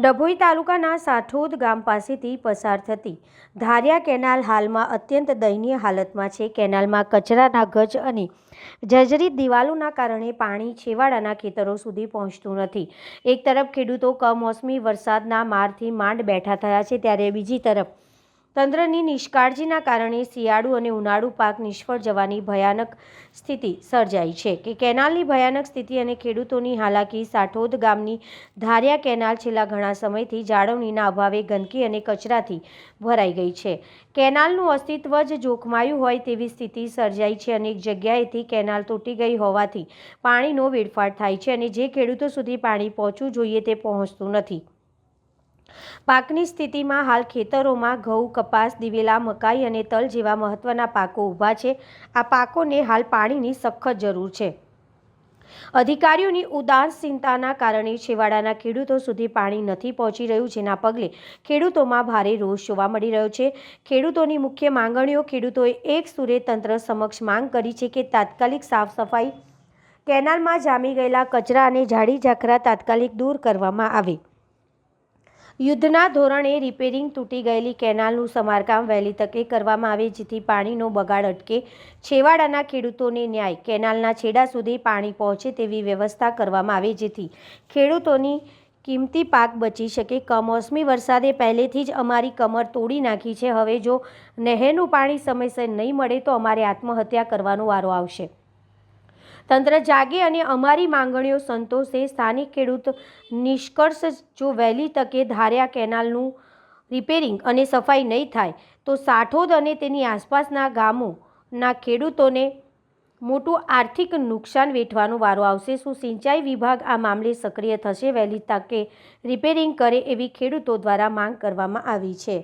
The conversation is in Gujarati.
ડભોઈ તાલુકાના સાઠોદ ગામ પાસેથી પસાર થતી ધારિયા કેનાલ હાલમાં અત્યંત દયનીય હાલતમાં છે। કેનાલમાં કચરાના ગજ અને જર્જરિત દિવાલોના કારણે પાણી છેવાડાના ખેતરો સુધી પહોંચતું નથી। એક તરફ ખેડૂતો કમોસમી વરસાદના મારથી માંડ બેઠા થયા છે, ત્યારે બીજી તરફ તંત્રની નિષ્કાળજીના કારણે શિયાળુ અને ઉનાળુ પાક નિષ્ફળ જવાની ભયાનક સ્થિતિ સર્જાઈ છે કે કેનાલની ભયાનક સ્થિતિ અને ખેડૂતોની હાલાકી। સાઠોદ ગામની ધારિયા કેનાલ છેલ્લા ઘણા સમયથી જાળવણીના અભાવે ગંદકી અને કચરાથી ભરાઈ ગઈ છે। કેનાલનું અસ્તિત્વ જ જોખમાયું હોય તેવી સ્થિતિ સર્જાઈ છે। અનેક જગ્યાએથી કેનાલ તૂટી ગઈ હોવાથી પાણીનો વેડફાટ થાય છે અને જે ખેડૂતો સુધી પાણી પહોંચવું જોઈએ તે પહોંચતું નથી। પાકની સ્થિતિમાં હાલ ખેતરોમાં ઘઉં, કપાસ, દિવેલા, મકાઈ અને તલ જેવા મહત્વના પાકો ઊભા છે। આ પાકોને હાલ પાણીની સખત જરૂર છે। અધિકારીઓની ઉદાસીનતાના કારણે છેવાડાના ખેડૂતો સુધી પાણી નથી પહોંચી રહ્યું, જેના પગલે ખેડૂતોમાં ભારે રોષ જોવા મળી રહ્યો છે। ખેડૂતોની મુખ્ય માંગણીઓ ખેડૂતોએ એક સુરે તંત્ર સમક્ષ માંગ કરી છે કે તાત્કાલિક સાફ સફાઈ, કેનાલમાં જામી ગયેલા કચરા અને ઝાડી ઝાખરા તાત્કાલિક દૂર કરવામાં આવે, યુદ્ધના ધોરણે રિપેરિંગ, તૂટી ગયેલી કેનાલનું સમારકામ વહેલી તકે કરવામાં આવે જેથી પાણીનો બગાડ અટકે, છેવાડાના ખેડૂતોને ન્યાય, કેનાલના છેડા સુધી પાણી પહોંચે તેવી વ્યવસ્થા કરવામાં આવે જેથી ખેડૂતોની કિંમતી પાક બચી શકે। કમોસમી વરસાદે પહેલેથી જ અમારી કમર તોડી નાખી છે। હવે જો નહેરનું પાણી સમયસર નહીં મળે તો અમારે આત્મહત્યા કરવાનો વારો આવશે। તંત્ર જાગે અને અમારી માંગણીઓ સંતોષે। સ્થાનિક ખેડૂત નિષ્કર્ષ જો વહેલી તકે ધારિયા કેનાલનું રિપેરિંગ અને સફાઈ નહીં થાય તો સાઠોદ અને તેની આસપાસના ગામોના ખેડૂતોને મોટું આર્થિક નુકસાન વેઠવાનો વારો આવશે। શું સિંચાઈ વિભાગ આ મામલે સક્રિય થશે? વહેલી તકે રિપેરિંગ કરે એવી ખેડૂતો દ્વારા માંગ કરવામાં આવી છે।